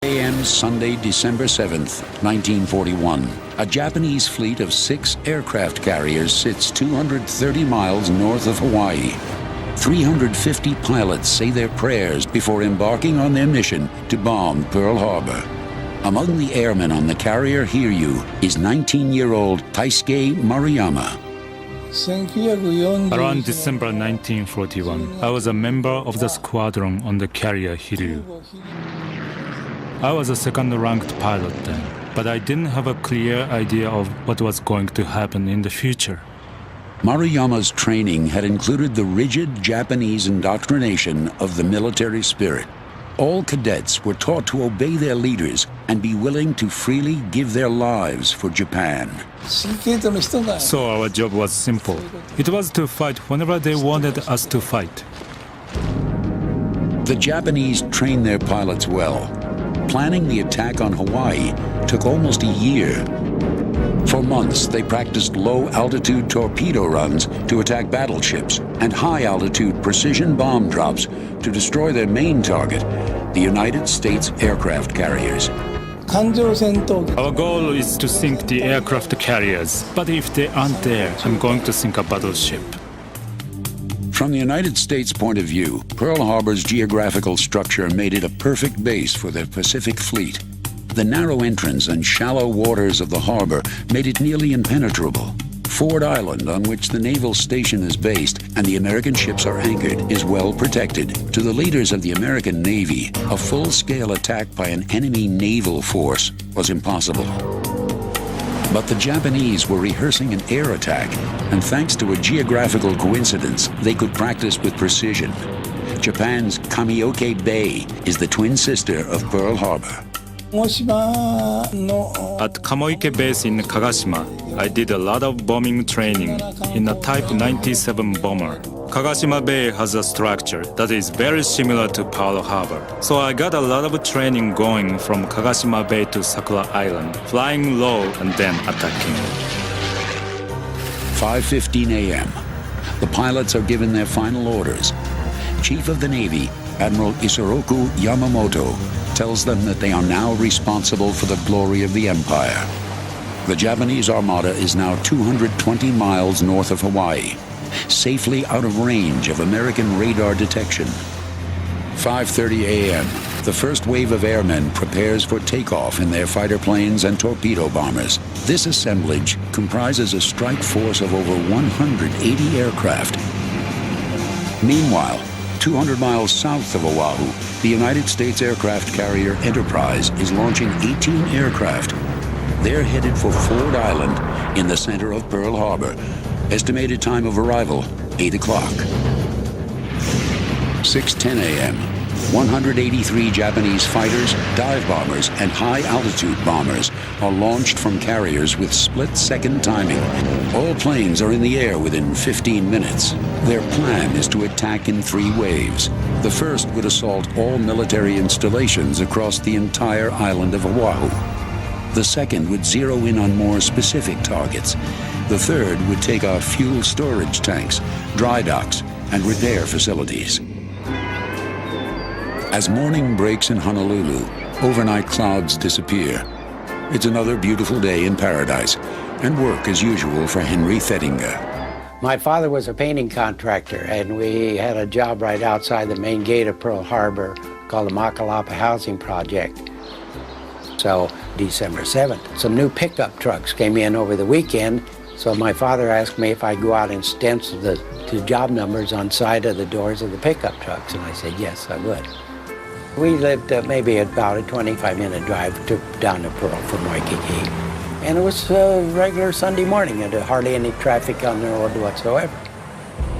a.m. Sunday, December 7th, 1941. A Japanese fleet of 6 aircraft carriers sits 230 miles north of Hawaii. 350 pilots say their prayers before embarking on their mission to bomb Pearl Harbor. Among the airmen on the carrier Hiryu is 19-year-old Taisuke Maruyama. Around December 1941, I was a member of the squadron on the carrier Hiryu. I was a second-ranked pilot then, but I didn't have a clear idea of what was going to happen in the future. Maruyama's training had included the rigid Japanese indoctrination of the military spirit. All cadets were taught to obey their leaders and be willing to freely give their lives for Japan. So our job was simple. It was to fight whenever they wanted us to fight. The Japanese trained their pilots well. Planning the attack on Hawaii took almost a year. For months, they practiced low-altitude torpedo runs to attack battleships and high-altitude precision bomb drops to destroy their main target, the United States aircraft carriers. Our goal is to sink the aircraft carriers, but if they aren't there, I'm going to sink a battleship. From the United States' point of view, Pearl Harbor's geographical structure made it a perfect base for their Pacific Fleet. The narrow entrance and shallow waters of the harbor made it nearly impenetrable. Ford Island, on which the naval station is based and the American ships are anchored, is well protected. To the leaders of the American Navy, a full-scale attack by an enemy naval force was impossible. But the Japanese were rehearsing an air attack, and thanks to a geographical coincidence, they could practice with precision. Japan's Kamioke Bay is the twin sister of Pearl Harbor. At Kamoike Base in Kagashima, I did a lot of bombing training in a Type 97 bomber. Kagashima Bay has a structure that is very similar to Pearl Harbor. So I got a lot of training going from Kagashima Bay to Sakura Island, flying low and then attacking. 5:15 a.m. The pilots are given their final orders. Chief of the Navy, Admiral Isoroku Yamamoto, tells them that they are now responsible for the glory of the empire. The Japanese armada is now 220 miles north of Hawaii, safely out of range of American radar detection. 5:30 a.m. The first wave of airmen prepares for takeoff in their fighter planes and torpedo bombers. This assemblage comprises a strike force of over 180 aircraft. Meanwhile, 200 miles south of Oahu, the United States aircraft carrier Enterprise is launching 18 aircraft. They're headed for Ford Island in the center of Pearl Harbor. Estimated time of arrival, 8 o'clock. 6:10 a.m. 183 Japanese fighters, dive bombers, and high-altitude bombers are launched from carriers with split-second timing. All planes are in the air within 15 minutes. Their plan is to attack in 3 waves. The first would assault all military installations across the entire island of Oahu. The second would zero in on more specific targets. The third would take out fuel storage tanks, dry docks, and repair facilities. As morning breaks in Honolulu, overnight clouds disappear. It's another beautiful day in paradise, and work as usual for Henry Thettinger. My father was a painting contractor, and we had a job right outside the main gate of Pearl Harbor called the Makalapa Housing Project. So December 7th, some new pickup trucks came in over the weekend, so my father asked me if I'd go out and stencil the job numbers on side of the doors of the pickup trucks, and I said yes, I would. We lived maybe about a 25-minute drive down to Pearl from Waikiki. And it was a regular Sunday morning, and hardly any traffic on the road whatsoever.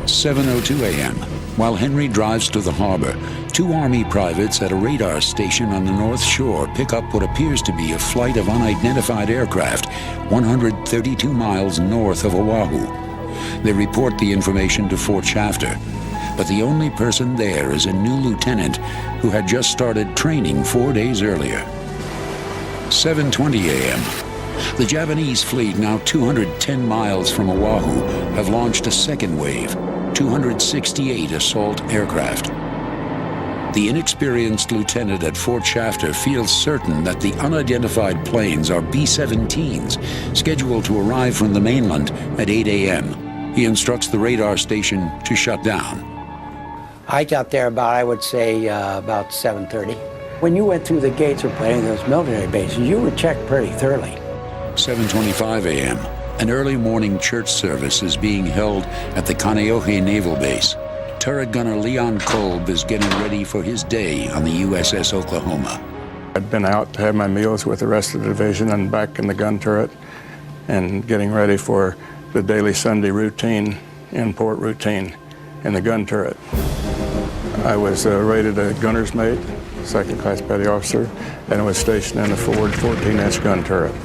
7:02 a.m. While Henry drives to the harbor, 2 Army privates at a radar station on the North Shore pick up what appears to be a flight of unidentified aircraft 132 miles north of Oahu. They report the information to Fort Shafter, but the only person there is a new lieutenant who had just started training 4 days earlier. 7:20 a.m. The Japanese fleet, now 210 miles from Oahu, have launched a second wave, 268 assault aircraft. The inexperienced lieutenant at Fort Shafter feels certain that the unidentified planes are B-17s, scheduled to arrive from the mainland at 8 a.m. He instructs the radar station to shut down. I got there about, I would say, about 7:30. When you went through the gates of any of those military bases, you were checked pretty thoroughly. 7:25 a.m. An early morning church service is being held at the Kaneohe Naval Base. Turret gunner Leon Kolb is getting ready for his day on the USS Oklahoma. I'd been out to have my meals with the rest of the division and back in the gun turret and getting ready for the daily Sunday routine, in-port routine in the gun turret. I was rated a gunner's mate, second class petty officer, and I was stationed in the forward 14-inch gun turret.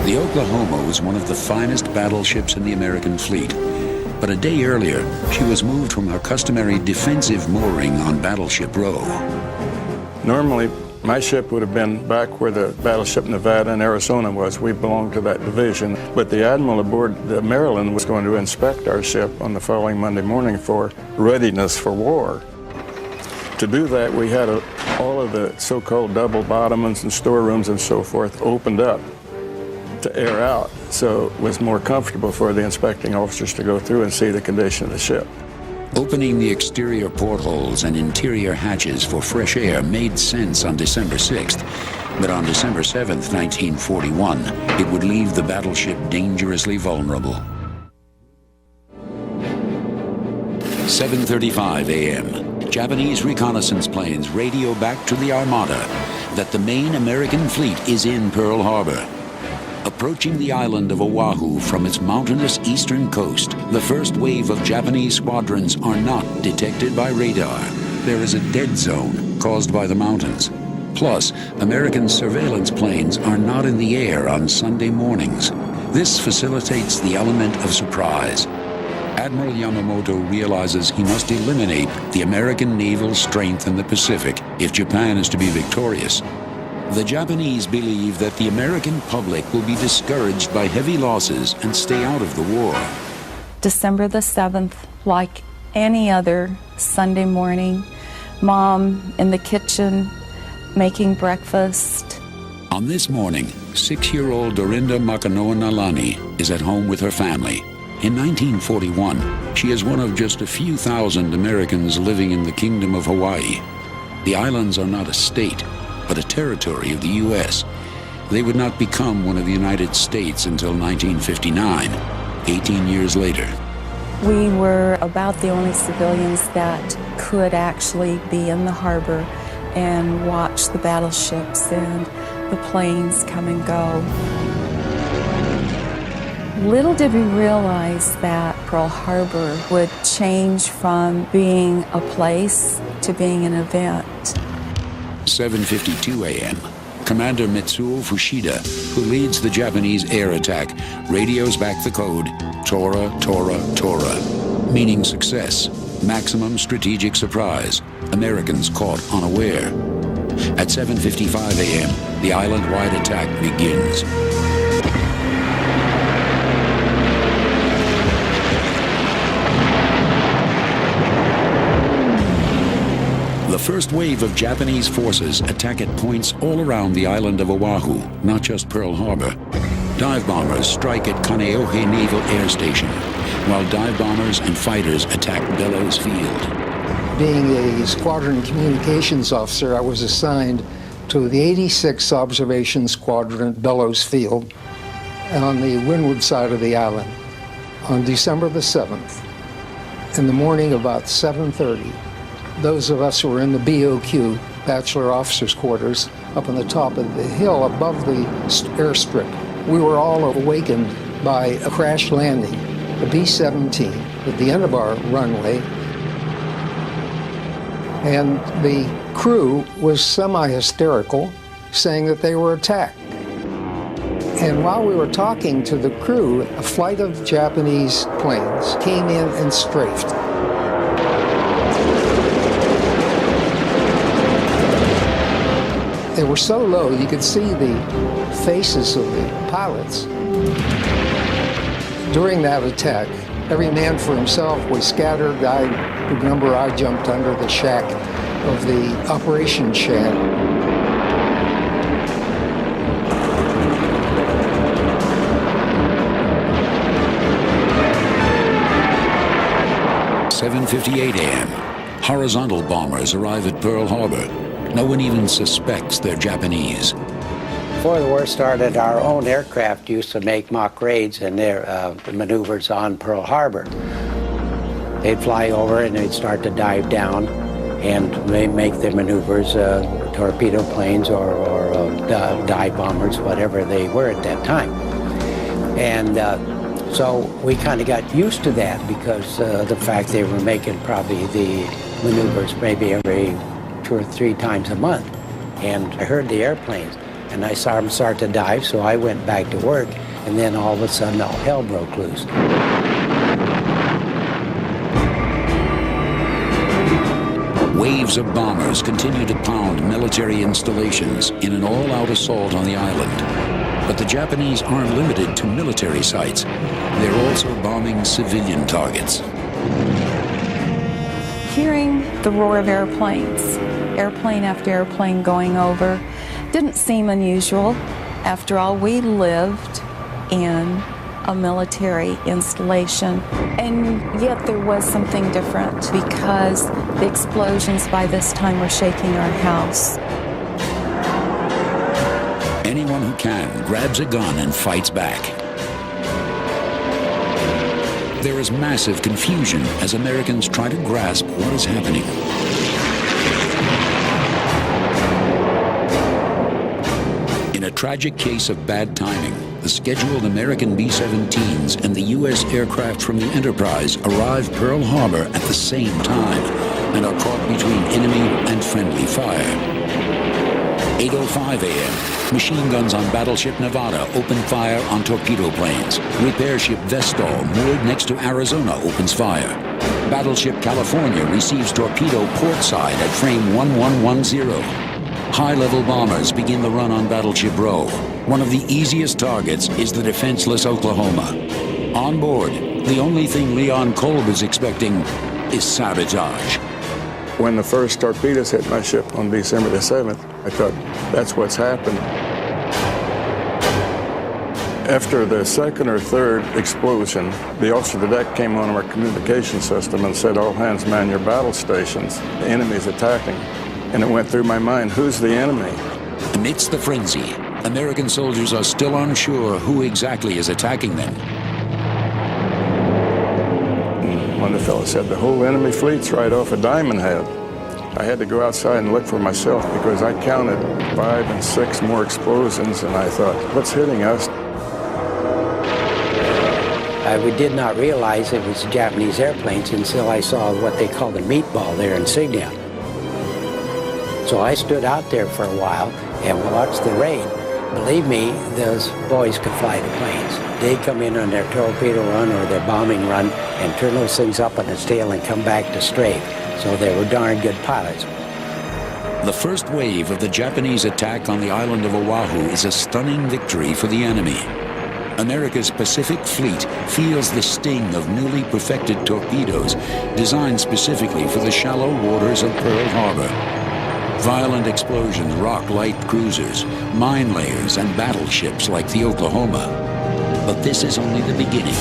The Oklahoma was one of the finest battleships in the American fleet. But a day earlier, she was moved from her customary defensive mooring on Battleship Row. Normally, my ship would have been back where the Battleship Nevada in Arizona was. We belonged to that division. But the admiral aboard the Maryland was going to inspect our ship on the following Monday morning for readiness for war. To do that, we had all of the so-called double bottomings and storerooms and so forth opened up to air out, so it was more comfortable for the inspecting officers to go through and see the condition of the ship. Opening the exterior portholes and interior hatches for fresh air made sense on December 6th, but on December 7th, 1941, it would leave the battleship dangerously vulnerable. 7:35 a.m. Japanese reconnaissance planes radio back to the Armada that the main American fleet is in Pearl Harbor. Approaching the island of Oahu from its mountainous eastern coast, the first wave of Japanese squadrons are not detected by radar. There is a dead zone caused by the mountains. Plus, American surveillance planes are not in the air on Sunday mornings. This facilitates the element of surprise. Admiral Yamamoto realizes he must eliminate the American naval strength in the Pacific if Japan is to be victorious. The Japanese believe that the American public will be discouraged by heavy losses and stay out of the war. December the 7th, like any other Sunday morning, Mom in the kitchen making breakfast. On this morning, 6-year-old Dorinda Makanoa Nalani is at home with her family. In 1941, she is one of just a few thousand Americans living in the Kingdom of Hawaii. The islands are not a state, but a territory of the U.S. They would not become one of the United States until 1959, 18 years later. We were about the only civilians that could actually be in the harbor and watch the battleships and the planes come and go. Little did we realize that Pearl Harbor would change from being a place to being an event. 7:52 a.m. Commander Mitsuo Fushida, who leads the Japanese air attack, radios back the code, Tora, Tora, Tora, meaning success, maximum strategic surprise, Americans caught unaware. At 7:55 a.m., the island-wide attack begins. The first wave of Japanese forces attack at points all around the island of Oahu, not just Pearl Harbor. Dive bombers strike at Kaneohe Naval Air Station, while dive bombers and fighters attack Bellows Field. Being a squadron communications officer, I was assigned to the 86th Observation Squadron at Bellows Field on the windward side of the island. On December the 7th, in the morning about 7:30, those of us who were in the BOQ, Bachelor Officers' Quarters, up on the top of the hill above the airstrip, we were all awakened by a crash landing, the B-17, at the end of our runway. And the crew was semi-hysterical, saying that they were attacked. And while we were talking to the crew, a flight of Japanese planes came in and strafed. They were so low you could see the faces of the pilots. During that attack, every man for himself. We scattered. Remember, I jumped under the shack of the operation shed. 7:58 a.m. Horizontal bombers arrive at Pearl Harbor. No one even suspects they're Japanese. Before the war started, our own aircraft used to make mock raids and their maneuvers on Pearl Harbor. They'd fly over and they'd start to dive down and they make their maneuvers, torpedo planes or dive bombers, whatever they were at that time. And so we kind of got used to that because the fact they were making probably the maneuvers maybe every 2 or 3 times a month. And I heard the airplanes and I saw them start to dive, so I went back to work, and then all of a sudden all hell broke loose. Waves of bombers continue to pound military installations in an all-out assault on the island. But the Japanese aren't limited to military sites. They're also bombing civilian targets. Hearing the roar of airplanes, airplane after airplane going over, didn't seem unusual. After all, we lived in a military installation. And yet there was something different because the explosions by this time were shaking our house. Anyone who can grabs a gun and fights back. There is massive confusion as Americans try to grasp what is happening. In a tragic case of bad timing, the scheduled American B-17s and the U.S. aircraft from the Enterprise arrive Pearl Harbor at the same time and are caught between enemy and friendly fire. 8:05 a.m. Machine guns on battleship Nevada open fire on torpedo planes. Repair ship Vestal, moored next to Arizona, opens fire. Battleship California receives torpedo portside at frame 1110. High-level bombers begin the run on Battleship Row. One of the easiest targets is the defenseless Oklahoma. On board, the only thing Leon Kolb is expecting is sabotage. When the first torpedoes hit my ship on December the 7th, I thought, that's what's happened. After the second or third explosion, the officer of the deck came on our communication system and said, all hands man your battle stations. The enemy's attacking. And it went through my mind, who's the enemy? Amidst the frenzy, American soldiers are still unsure who exactly is attacking them. One of the fellows said, the whole enemy fleet's right off of Diamond Head. I had to go outside and look for myself because I counted 5 and 6 more explosions, and I thought, what's hitting us? We did not realize it was Japanese airplanes until I saw what they call the meatball, their insignia. So I stood out there for a while and watched the raid. Believe me, those boys could fly the planes. They'd come in on their torpedo run or their bombing run and turn those things up on its tail and come back to strafe. So they were darn good pilots. The first wave of the Japanese attack on the island of Oahu is a stunning victory for the enemy. America's Pacific Fleet feels the sting of newly perfected torpedoes designed specifically for the shallow waters of Pearl Harbor. Violent explosions rock light cruisers, mine layers, and battleships like the Oklahoma. But this is only the beginning.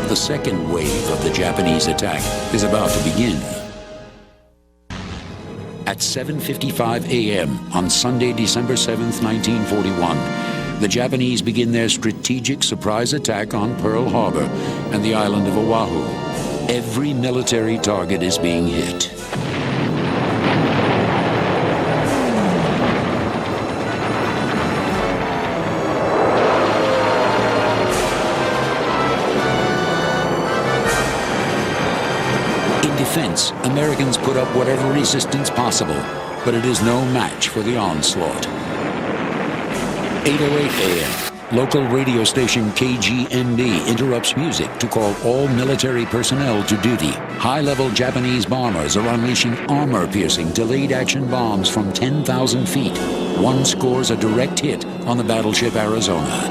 The second wave of the Japanese attack is about to begin. At 7:55 a.m. on Sunday, December 7th, 1941, the Japanese begin their strategic surprise attack on Pearl Harbor and the island of Oahu. Every military target is being hit. Defense, Americans put up whatever resistance possible, but it is no match for the onslaught. 8:08 a.m. Local radio station KGMB interrupts music to call all military personnel to duty. High-level Japanese bombers are unleashing armor-piercing delayed-action bombs from 10,000 feet. One scores a direct hit on the battleship Arizona.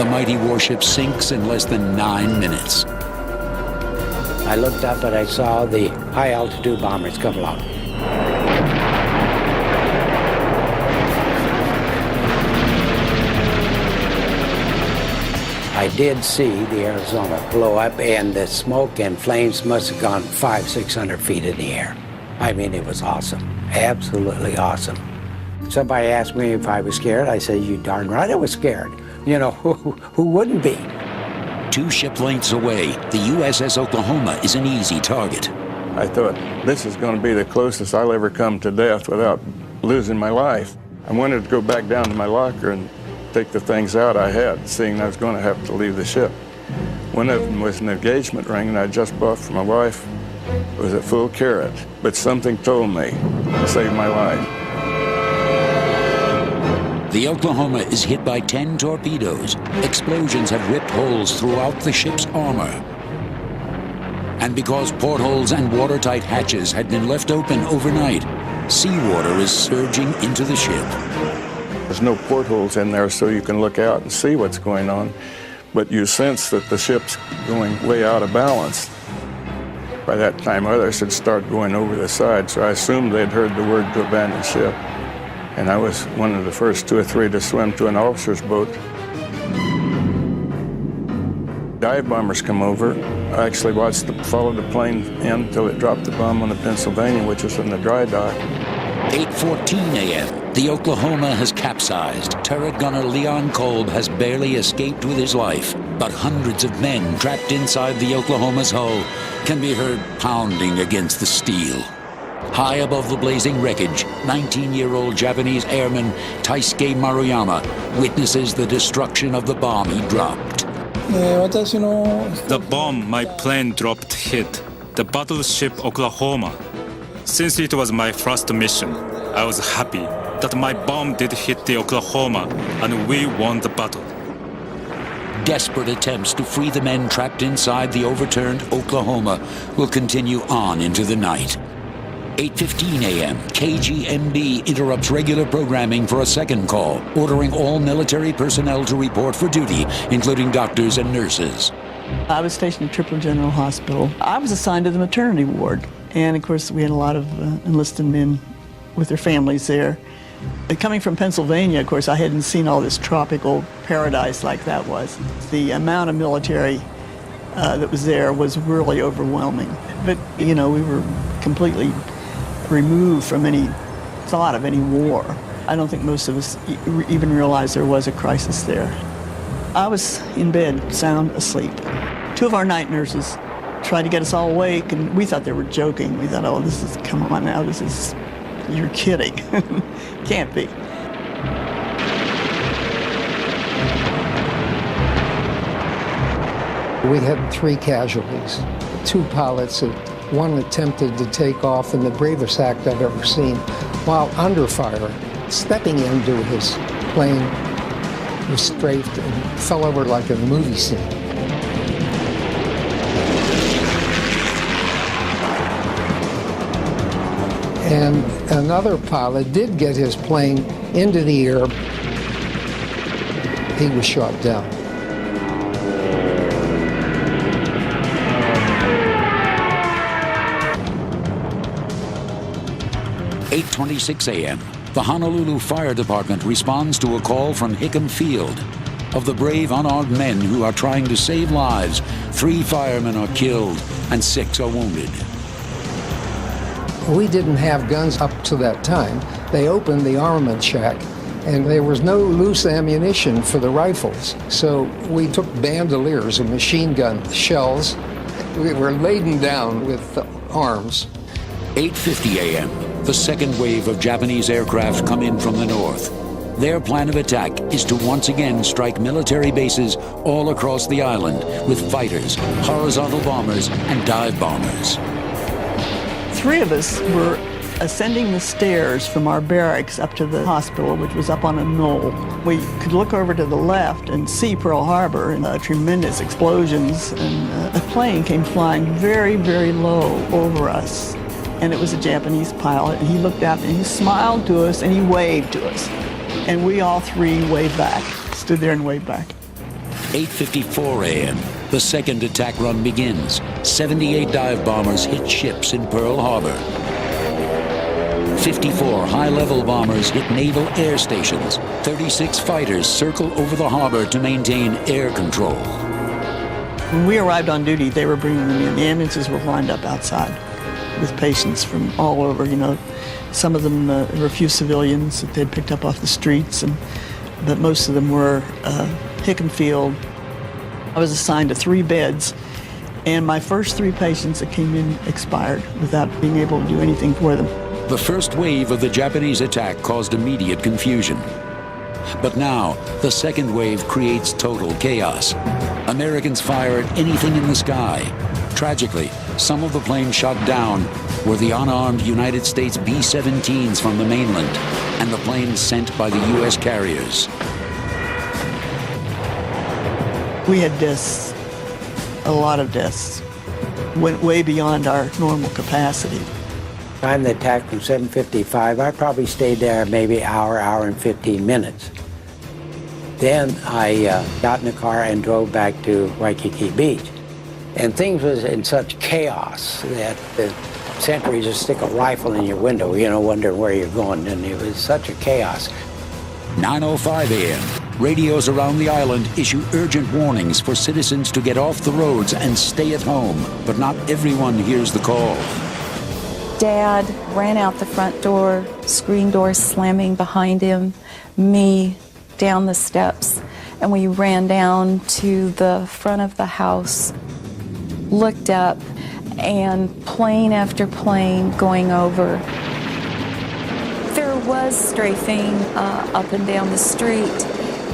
The mighty warship sinks in less than 9 minutes. I looked up and I saw the high-altitude bombers come along. I did see the Arizona blow up, and the smoke and flames must have gone 500-600 feet in the air. I mean, it was awesome, absolutely awesome. Somebody asked me if I was scared. I said, "You darn right I was scared. You know, who wouldn't be?" 2 ship lengths away, the USS Oklahoma is an easy target. I thought, this is going to be the closest I'll ever come to death without losing my life. I wanted to go back down to my locker and take the things out I had, seeing I was going to have to leave the ship. One of them was an engagement ring that I just bought for my wife. It was a full carat, but something told me to save my life. The Oklahoma is hit by 10 torpedoes. Explosions have ripped holes throughout the ship's armor. And because portholes and watertight hatches had been left open overnight, seawater is surging into the ship. There's no portholes in there so you can look out and see what's going on, but you sense that the ship's going way out of balance. By that time, others had started going over the side, so I assumed they'd heard the word to abandon ship. And I was one of the first 2 or 3 to swim to an officer's boat. Dive bombers come over. I actually followed the plane in until it dropped the bomb on the Pennsylvania, which was in the dry dock. 8:14 a.m. The Oklahoma has capsized. Turret gunner Leon Kolb has barely escaped with his life, but hundreds of men trapped inside the Oklahoma's hull can be heard pounding against the steel. High above the blazing wreckage, 19-year-old Japanese airman Taisuke Maruyama witnesses the destruction of the bomb he dropped. The bomb my plane dropped hit the battleship Oklahoma. Since it was my first mission, I was happy that my bomb did hit the Oklahoma and we won the battle. Desperate attempts to free the men trapped inside the overturned Oklahoma will continue on into the night. 8:15 a.m., KGMB interrupts regular programming for a second call, ordering all military personnel to report for duty, including doctors and nurses. I was stationed at Tripler General Hospital. I was assigned to the maternity ward, and of course we had a lot of enlisted men with their families there. Coming from Pennsylvania, of course, I hadn't seen all this tropical paradise like that was. The amount of military that was there was really overwhelming. But, you know, we were completely removed from any thought of any war. I don't think most of us even realized there was a crisis there. I was in bed, sound asleep. 2 of our night nurses tried to get us all awake, and we thought they were joking. We thought, oh, this is, come on now, this is, you're kidding. Can't be. We had 3 casualties. 2 pilots, one attempted to take off in the bravest act I've ever seen, while under fire, stepping into his plane, was strafed and fell over like a movie scene. And another pilot did get his plane into the air. He was shot down. At 8:26 a.m., the Honolulu Fire Department responds to a call from Hickam Field. Of the brave unarmed men who are trying to save lives, 3 firemen are killed and 6 are wounded. We didn't have guns up to that time. They opened the armament shack, and there was no loose ammunition for the rifles. So we took bandoliers of machine gun shells. We were laden down with arms. 8:50 a.m., the second wave of Japanese aircraft come in from the north. Their plan of attack is to once again strike military bases all across the island with fighters, horizontal bombers, and dive bombers. 3 of us were ascending the stairs from our barracks up to the hospital, which was up on a knoll. We could look over to the left and see Pearl Harbor and tremendous explosions, and a plane came flying very, very low over us. And it was a Japanese pilot, and he looked out and he smiled to us and he waved to us. And we all 3 waved back, stood there and waved back. 8:54 a.m., the second attack run begins. 78 dive bombers hit ships in Pearl Harbor. 54 high-level bombers hit naval air stations. 36 fighters circle over the harbor to maintain air control. When we arrived on duty, they were bringing them in. The ambulances were lined up outside with patients from all over, you know. Some of them were a few civilians that they'd picked up off the streets, but most of them were Hickenfield. I was assigned to 3 beds, and my first 3 patients that came in expired without being able to do anything for them. The first wave of the Japanese attack caused immediate confusion. But now, the second wave creates total chaos. Americans fire at anything in the sky. Tragically, some of the planes shot down were the unarmed United States B-17s from the mainland and the planes sent by the U.S. carriers. We had deaths, a lot of deaths. Went way beyond our normal capacity. Time the attack from 7:55, I probably stayed there maybe hour and 15 minutes. Then I got in the car and drove back to Waikiki Beach. And things was in such chaos that the sentries just stick a rifle in your window, you know, wondering where you're going. And it was such a chaos. 9:05 a.m. Radios around the island issue urgent warnings for citizens to get off the roads and stay at home. But not everyone hears the call. Dad ran out the front door, screen door slamming behind him, me down the steps, and we ran down to the front of the house, looked up, and plane after plane going over. There was strafing up and down the street,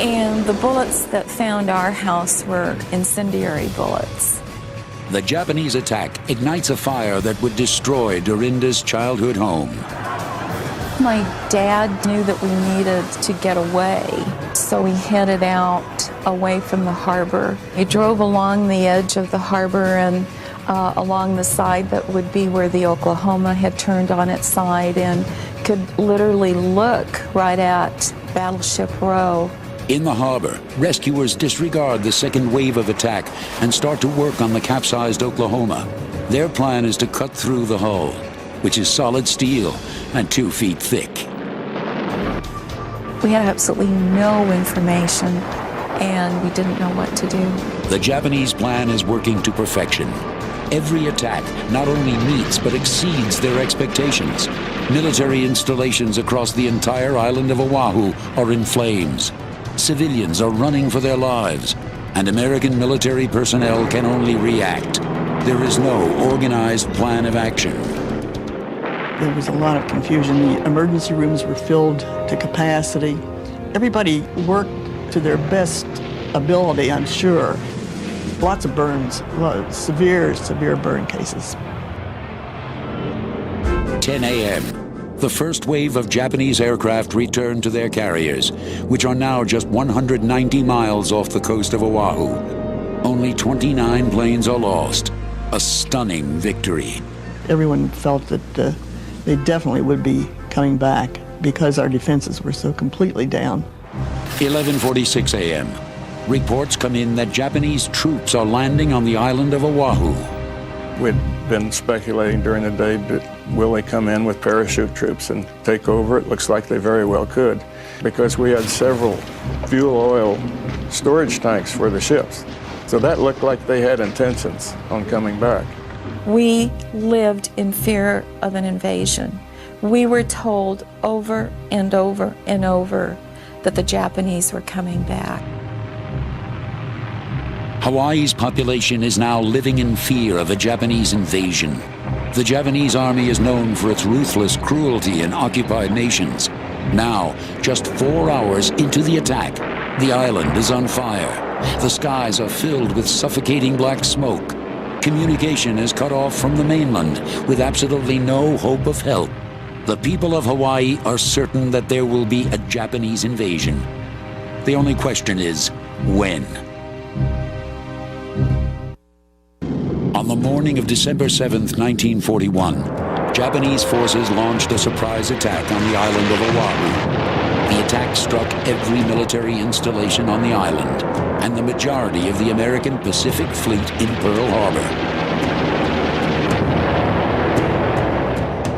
and the bullets that found our house were incendiary bullets. The Japanese attack ignites a fire that would destroy Dorinda's childhood home. My dad knew that we needed to get away, so we headed out away from the harbor. He drove along the edge of the harbor and along the side that would be where the Oklahoma had turned on its side, and could literally look right at Battleship Row. In the harbor, rescuers disregard the second wave of attack and start to work on the capsized Oklahoma. Their plan is to cut through the hull, which is solid steel and 2 feet thick. We had absolutely no information, and we didn't know what to do. The Japanese plan is working to perfection. Every attack not only meets but exceeds their expectations. Military installations across the entire island of Oahu are in flames. Civilians are running for their lives, and American military personnel can only react. There is no organized plan of action. There was a lot of confusion. The emergency rooms were filled to capacity. Everybody worked to their best ability, I'm sure. Lots of burns, severe burn cases. 10 a.m. The first wave of Japanese aircraft returned to their carriers, which are now just 190 miles off the coast of Oahu. Only 29 planes are lost. A stunning victory. Everyone felt that they definitely would be coming back because our defenses were so completely down. 11:46 a.m. Reports come in that Japanese troops are landing on the island of Oahu. We'd been speculating during the day, will they come in with parachute troops and take over? It looks like they very well could, because we had several fuel oil storage tanks for the ships. So that looked like they had intentions on coming back. We lived in fear of an invasion. We were told over and over and over that the Japanese were coming back. Hawaii's population is now living in fear of a Japanese invasion. The Japanese army is known for its ruthless cruelty in occupied nations. Now, just 4 hours into the attack, the island is on fire. The skies are filled with suffocating black smoke. Communication is cut off from the mainland with absolutely no hope of help. The people of Hawaii are certain that there will be a Japanese invasion. The only question is, when? On the morning of December 7th, 1941, Japanese forces launched a surprise attack on the island of Oahu. The attack struck every military installation on the island and the majority of the American Pacific Fleet in Pearl Harbor.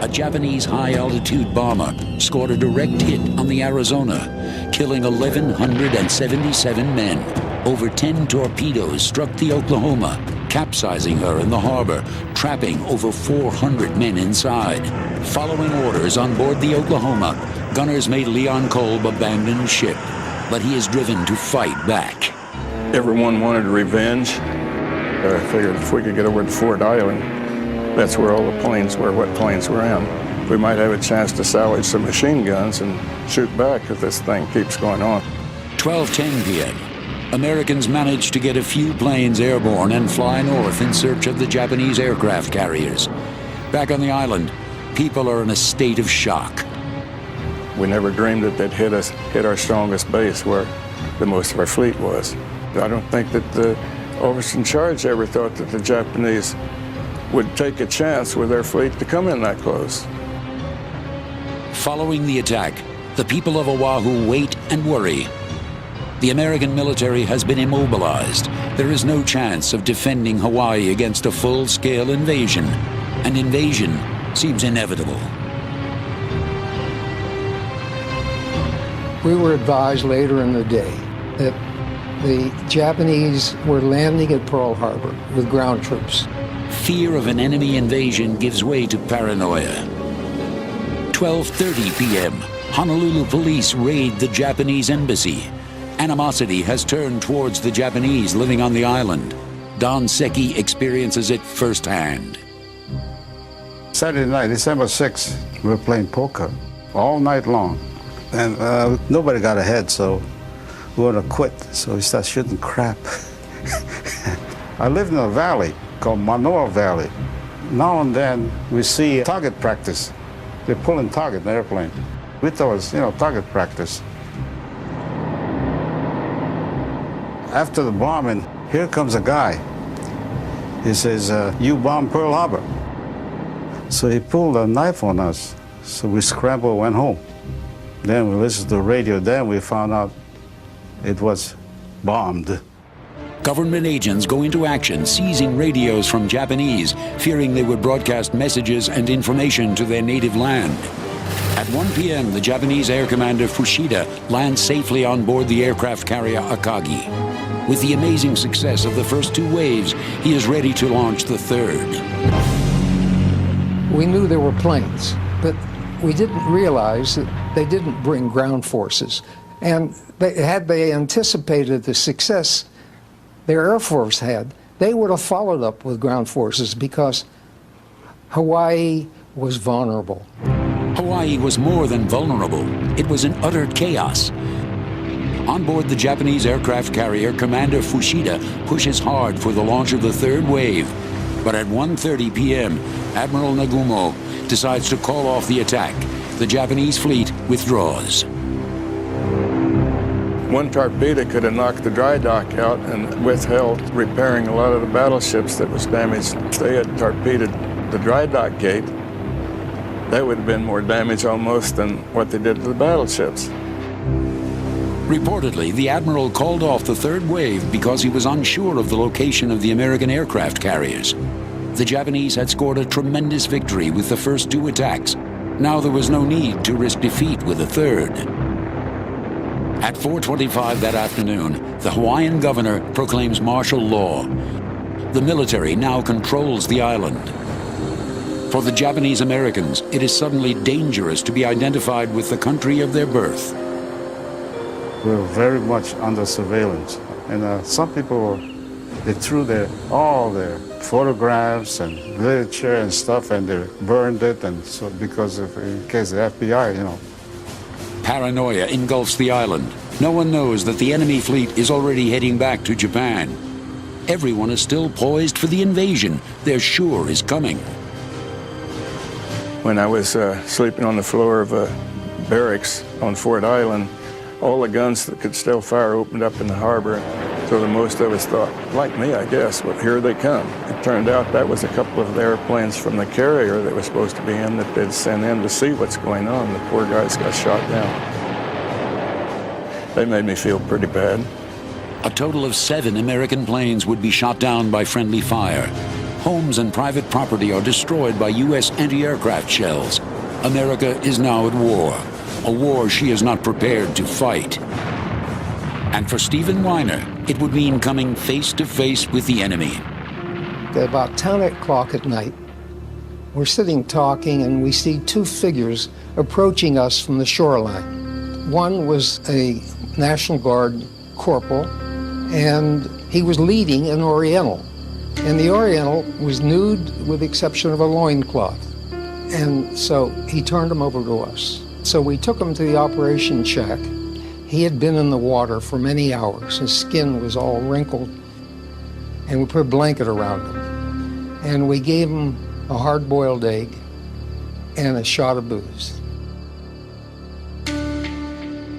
A Japanese high-altitude bomber scored a direct hit on the Arizona, killing 1,177 men. Over 10 torpedoes struck the Oklahoma, capsizing her in the harbor, trapping over 400 men inside. Following orders on board the Oklahoma, gunners made Leon Kolb abandon ship, but he is driven to fight back. Everyone wanted revenge. I figured if we could get over to Ford Island, that's where all the planes were, what planes were in. We might have a chance to salvage some machine guns and shoot back if this thing keeps going on. 12:10 p.m. Americans managed to get a few planes airborne and fly north in search of the Japanese aircraft carriers. Back on the island, people are in a state of shock. We never dreamed that they'd hit our strongest base where the most of our fleet was. I don't think that the officers in charge ever thought that the Japanese would take a chance with their fleet to come in that close. Following the attack, the people of Oahu wait and worry. The American military has been immobilized. There is no chance of defending Hawaii against a full-scale invasion. An invasion seems inevitable. We were advised later in the day that the Japanese were landing at Pearl Harbor with ground troops. Fear of an enemy invasion gives way to paranoia. 12:30 p.m., Honolulu police raid the Japanese embassy. Animosity has turned towards the Japanese living on the island. Don Seki experiences it firsthand. Saturday night, December 6th, we were playing poker all night long. And nobody got ahead, so we want to quit. So we started shooting crap. I lived in a valley called Manoa Valley. Now and then we see target practice. They're pulling target in the airplane. We thought it was, target practice. After the bombing, here comes a guy. He says, you bombed Pearl Harbor. So he pulled a knife on us. So we scrambled, went home. Then we listened to the radio. Then we found out it was bombed. Government agents go into action, seizing radios from Japanese, fearing they would broadcast messages and information to their native land. At 1 p.m., the Japanese Air Commander Fushida lands safely on board the aircraft carrier Akagi. With the amazing success of the first two waves, he is ready to launch the third. We knew there were planes, but we didn't realize that they didn't bring ground forces. And had they anticipated the success their Air Force had, they would have followed up with ground forces because Hawaii was vulnerable. Hawaii was more than vulnerable. It was in utter chaos. On board the Japanese aircraft carrier, Commander Fushida pushes hard for the launch of the third wave. But at 1:30 p.m., Admiral Nagumo decides to call off the attack. The Japanese fleet withdraws. One torpedo could have knocked the dry dock out and withheld repairing a lot of the battleships that was damaged. If they had torpedoed the dry dock gate, that would have been more damage almost than what they did to the battleships. Reportedly, the Admiral called off the third wave because he was unsure of the location of the American aircraft carriers. The Japanese had scored a tremendous victory with the first two attacks. Now there was no need to risk defeat with a third. At 4:25 that afternoon, the Hawaiian governor proclaims martial law. The military now controls the island. For the Japanese Americans, it is suddenly dangerous to be identified with the country of their birth. We're very much under surveillance. And some people, they threw all their photographs and literature and stuff, and they burned it, and so because in case the FBI, Paranoia engulfs the island. No one knows that the enemy fleet is already heading back to Japan. Everyone is still poised for the invasion they're sure is coming. When I was sleeping on the floor of a barracks on Ford Island, all the guns that could still fire opened up in the harbor. So the most of us thought, like me, I guess, well, here they come. It turned out that was a couple of the airplanes from the carrier that was supposed to be in that they'd sent in to see what's going on. The poor guys got shot down. They made me feel pretty bad. A total of 7 American planes would be shot down by friendly fire. Homes and private property are destroyed by U.S. anti-aircraft shells. America is now at war, a war she is not prepared to fight. And for Stephen Weiner, it would mean coming face to face with the enemy. At about 10 o'clock at night, we're sitting talking and we see 2 figures approaching us from the shoreline. One was a National Guard corporal, and he was leading an Oriental. And the Oriental was nude with the exception of a loincloth. And so he turned him over to us. So we took him to the operation shack. He had been in the water for many hours. His skin was all wrinkled. And we put a blanket around him. And we gave him a hard-boiled egg and a shot of booze.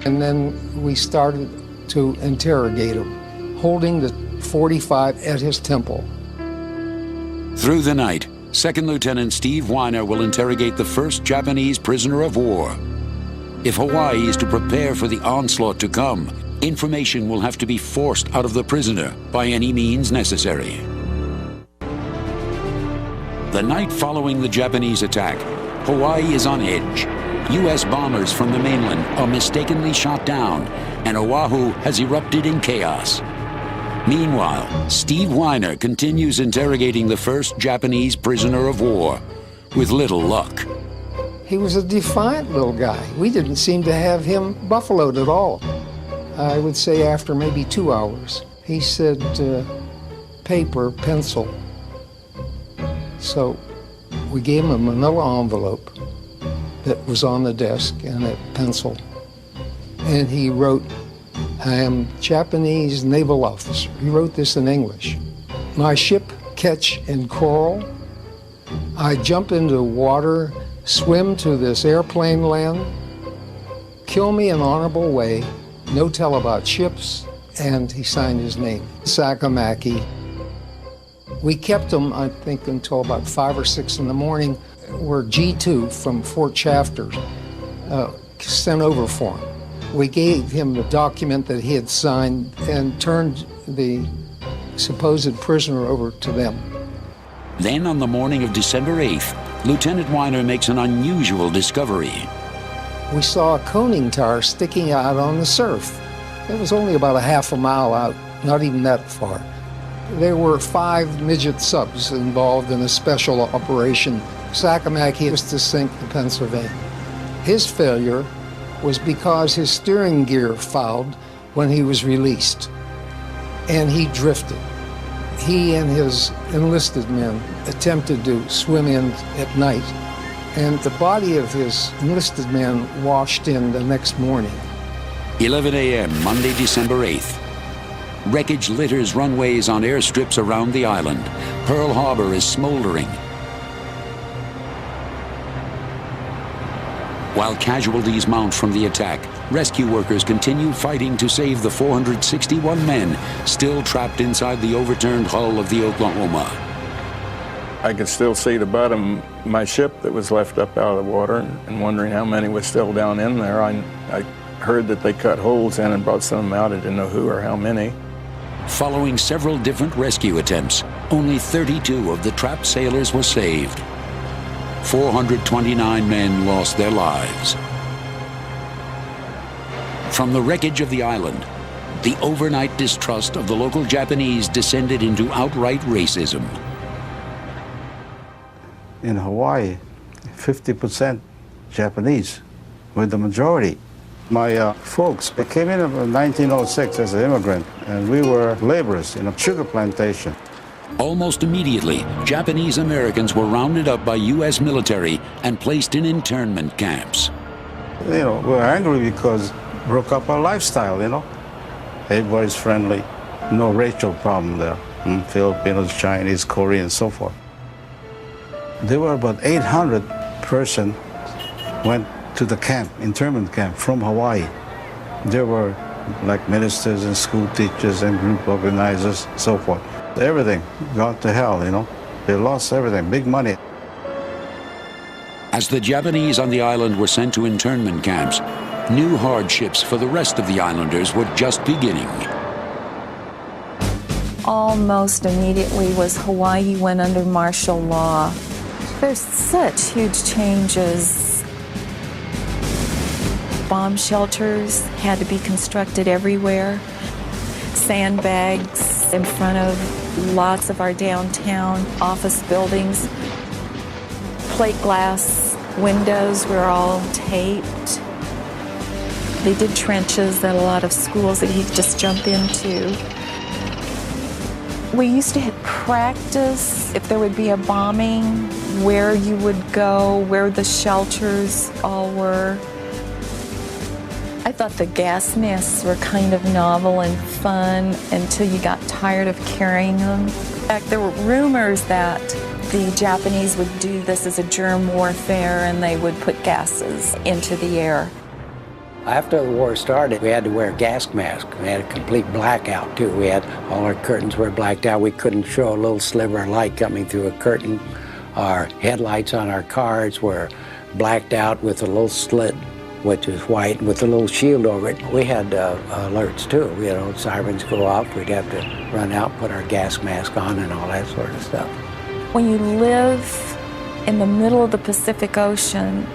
And then we started to interrogate him, holding the .45 at his temple. Through the night, Second Lieutenant Steve Weiner will interrogate the first Japanese prisoner of war. If Hawaii is to prepare for the onslaught to come, information will have to be forced out of the prisoner by any means necessary. The night following the Japanese attack, Hawaii is on edge. U.S. bombers from the mainland are mistakenly shot down, and Oahu has erupted in chaos. Meanwhile, Steve Weiner continues interrogating the first Japanese prisoner of war, with little luck. He was a defiant little guy. We didn't seem to have him buffaloed at all. I would say after maybe 2 hours, he said, paper, pencil. So we gave him a manila envelope that was on the desk and a pencil. And he wrote, "I am Japanese naval officer." He wrote this in English. "My ship catch in coral. I jump into water, swim to this airplane land. Kill me in honorable way. No tell about ships." And he signed his name, Sakamaki. We kept him, I think, until about 5 or 6 in the morning, where G2 from Fort Shafter sent over for him. We gave him the document that he had signed and turned the supposed prisoner over to them. Then on the morning of December 8th, Lieutenant Weiner makes an unusual discovery. We saw a coning tower sticking out on the surf. It was only about a half a mile out, not even that far. There were 5 midget subs involved in a special operation. Sakamaki was to sink the Pennsylvania. His failure was because his steering gear fouled when he was released, and he drifted. He and his enlisted men attempted to swim in at night, and the body of his enlisted man washed in the next morning. 11 a.m., Monday, December 8th. Wreckage litters runways on airstrips around the island. Pearl Harbor is smoldering. While casualties mount from the attack, rescue workers continue fighting to save the 461 men still trapped inside the overturned hull of the Oklahoma. I could still see the bottom of my ship that was left up out of the water, and wondering how many was still down in there. I heard that they cut holes in and brought some of them out. I didn't know who or how many. Following several different rescue attempts, only 32 of the trapped sailors were saved. 429 men lost their lives. From the wreckage of the island, the overnight distrust of the local Japanese descended into outright racism. In Hawaii, 50% Japanese were the majority. My folks came in 1906 as an immigrant, and we were laborers in a sugar plantation. Almost immediately, Japanese Americans were rounded up by U.S. military and placed in internment camps. You know, we're angry because broke up our lifestyle, you know. Everybody's friendly, no racial problem there. Filipinos, Chinese, Koreans, so forth. There were about 800 person went to the camp, internment camp from Hawaii. There were like ministers and school teachers and group organizers, so forth. Everything gone to hell, you know. They lost everything, big money. As the Japanese on the island were sent to internment camps, new hardships for the rest of the islanders were just beginning. Almost immediately was Hawaii went under martial law. There's such huge changes. Bomb shelters had to be constructed everywhere. Sandbags in front of lots of our downtown office buildings. Plate glass windows were all taped. They did trenches at a lot of schools that you could just jump into. We used to practice if there would be a bombing, where you would go, where the shelters all were. I thought the gas masks were kind of novel and fun until you got tired of carrying them. In fact, there were rumors that the Japanese would do this as a germ warfare and they would put gases into the air. After the war started, we had to wear gas masks. We had a complete blackout, too. We had all our curtains were blacked out. We couldn't show a little sliver of light coming through a curtain. Our headlights on our cars were blacked out with a little slit, which is white, with a little shield over it. We had alerts, too. You know, sirens go off. We'd have to run out, put our gas mask on, and all that sort of stuff. When you live in the middle of the Pacific Ocean,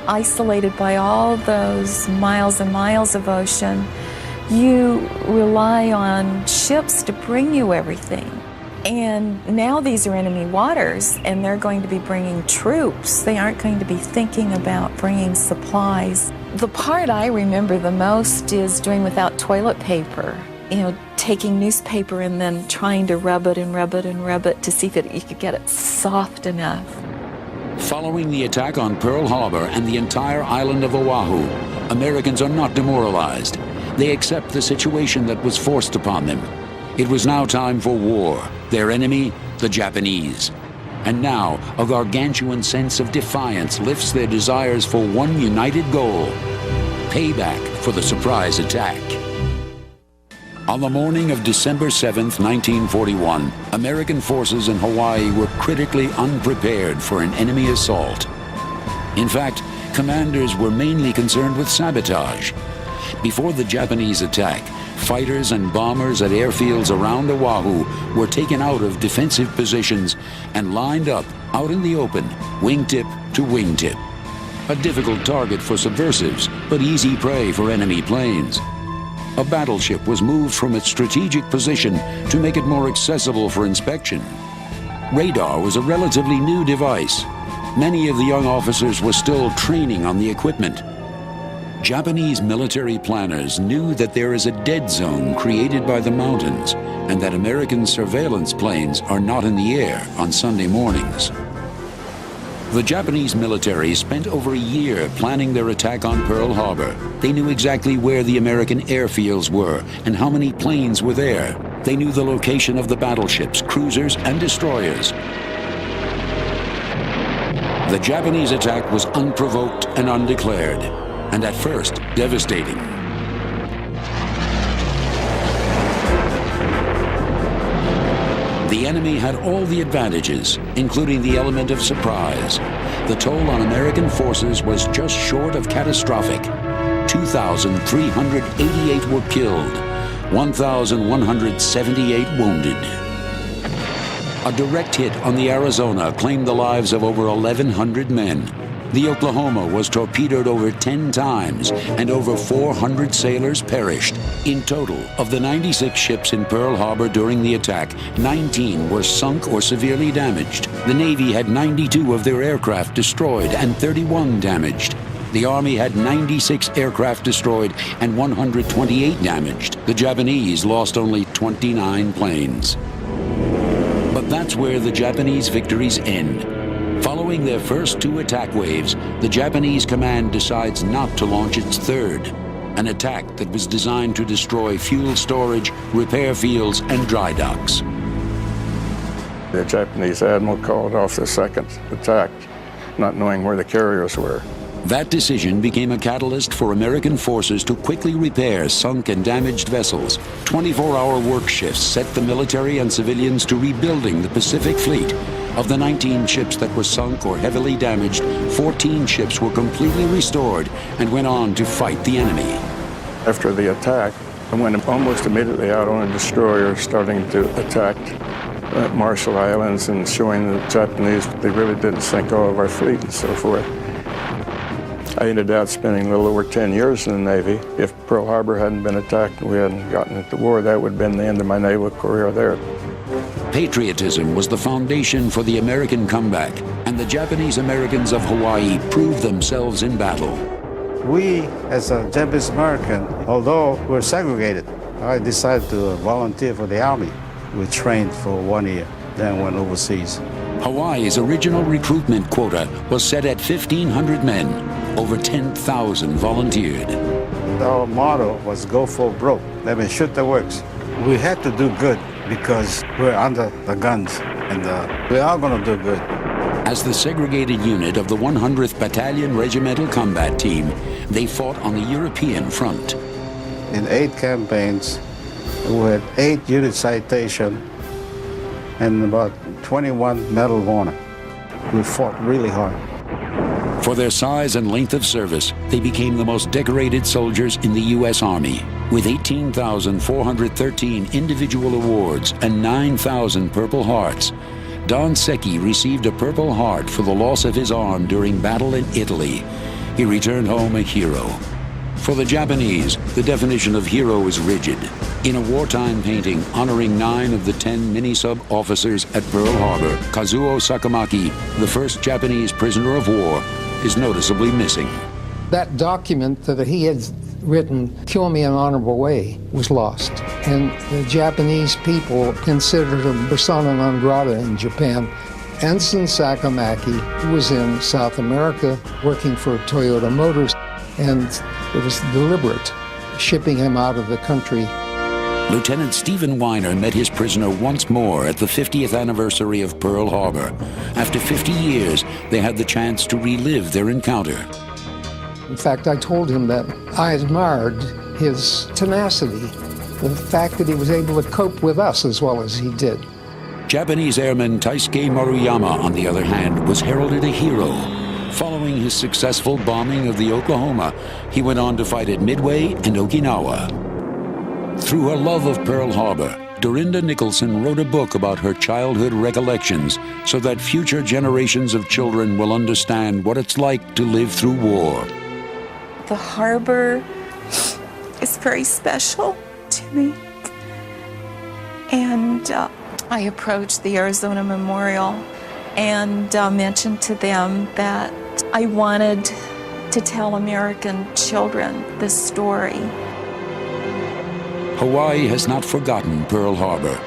isolated by all those miles and miles of ocean, you rely on ships to bring you everything. And now these are enemy waters, and they're going to be bringing troops. They aren't going to be thinking about bringing supplies. The part I remember the most is doing without toilet paper. You know, taking newspaper and then trying to rub it and rub it and rub it to see if you could get it soft enough. Following the attack on Pearl Harbor and the entire island of Oahu, Americans are not demoralized. They accept the situation that was forced upon them. It was now time for war. Their enemy, the Japanese. And now, a gargantuan sense of defiance lifts their desires for one united goal: payback for the surprise attack. On the morning of December 7th, 1941, American forces in Hawaii were critically unprepared for an enemy assault. In fact, commanders were mainly concerned with sabotage. Before the Japanese attack, fighters and bombers at airfields around Oahu were taken out of defensive positions and lined up out in the open, wingtip to wingtip. A difficult target for subversives, but easy prey for enemy planes. A battleship was moved from its strategic position to make it more accessible for inspection. Radar was a relatively new device. Many of the young officers were still training on the equipment. Japanese military planners knew that there is a dead zone created by the mountains and that American surveillance planes are not in the air on Sunday mornings. The Japanese military spent over a year planning their attack on Pearl Harbor. They knew exactly where the American airfields were and how many planes were there. They knew the location of the battleships, cruisers, and destroyers. The Japanese attack was unprovoked and undeclared, and at first devastating. The enemy had all the advantages, including the element of surprise. The toll on American forces was just short of catastrophic. 2,388 were killed, 1,178 wounded. A direct hit on the Arizona claimed the lives of over 1,100 men. The Oklahoma was torpedoed over 10 times, and over 400 sailors perished. In total, of the 96 ships in Pearl Harbor during the attack, 19 were sunk or severely damaged. The Navy had 92 of their aircraft destroyed and 31 damaged. The Army had 96 aircraft destroyed and 128 damaged. The Japanese lost only 29 planes. But that's where the Japanese victories end. Following their first two attack waves, the Japanese command decides not to launch its third, an attack that was designed to destroy fuel storage, repair fields, and dry docks. The Japanese admiral called off the second attack, not knowing where the carriers were. That decision became a catalyst for American forces to quickly repair sunk and damaged vessels. 24-hour work shifts set the military and civilians to rebuilding the Pacific Fleet, Of the 19 ships that were sunk or heavily damaged, 14 ships were completely restored and went on to fight the enemy. After the attack, I went almost immediately out on a destroyer, starting to attack Marshall Islands and showing the Japanese they really didn't sink all of our fleet and so forth. I ended up spending a little over 10 years in the Navy. If Pearl Harbor hadn't been attacked and we hadn't gotten into war, that would have been the end of my naval career there. Patriotism was the foundation for the American comeback, and the Japanese Americans of Hawaii proved themselves in battle. We, as a Japanese American, although we're segregated, I decided to volunteer for the Army. We trained for 1 year, then went overseas. Hawaii's original recruitment quota was set at 1,500 men. Over 10,000 volunteered. Our motto was go for broke. That means shoot the works. We had to do good because we're under the guns, and we are going to do good. As the segregated unit of the 100th Battalion Regimental Combat Team, they fought on the European front. In 8 campaigns, we had 8 unit citations and about 21 Medal of Honor. We fought really hard. For their size and length of service, they became the most decorated soldiers in the U.S. Army, with 18,413 individual awards and 9,000 Purple Hearts. Don Secchi received a Purple Heart for the loss of his arm during battle in Italy. He returned home a hero. For the Japanese, the definition of hero is rigid. In a wartime painting honoring 9 of the 10 mini-sub officers at Pearl Harbor, Kazuo Sakamaki, the first Japanese prisoner of war, is noticeably missing. That document that he had written, "Kill me in an honorable way," was lost. And the Japanese people considered him persona non grata in Japan. Ensign Sakamaki was in South America working for Toyota Motors, and it was deliberate, shipping him out of the country. Lieutenant Stephen Weiner met his prisoner once more at the 50th anniversary of Pearl Harbor. After 50 years, they had the chance to relive their encounter. In fact, I told him that I admired his tenacity, the fact that he was able to cope with us as well as he did. Japanese airman Taisuke Maruyama, on the other hand, was heralded a hero. Following his successful bombing of the Oklahoma, he went on to fight at Midway and Okinawa. Through her love of Pearl Harbor, Dorinda Nicholson wrote a book about her childhood recollections so that future generations of children will understand what it's like to live through war. The harbor is very special to me. And I approached the Arizona Memorial and mentioned to them that I wanted to tell American children this story. Hawaii has not forgotten Pearl Harbor.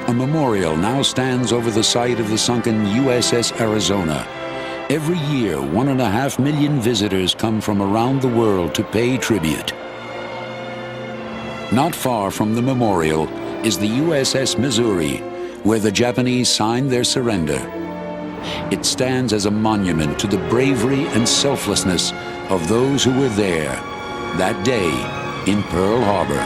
A memorial now stands over the site of the sunken USS Arizona. Every year, 1.5 million visitors come from around the world to pay tribute. Not far from the memorial is the USS Missouri, where the Japanese signed their surrender. It stands as a monument to the bravery and selflessness of those who were there that day in Pearl Harbor.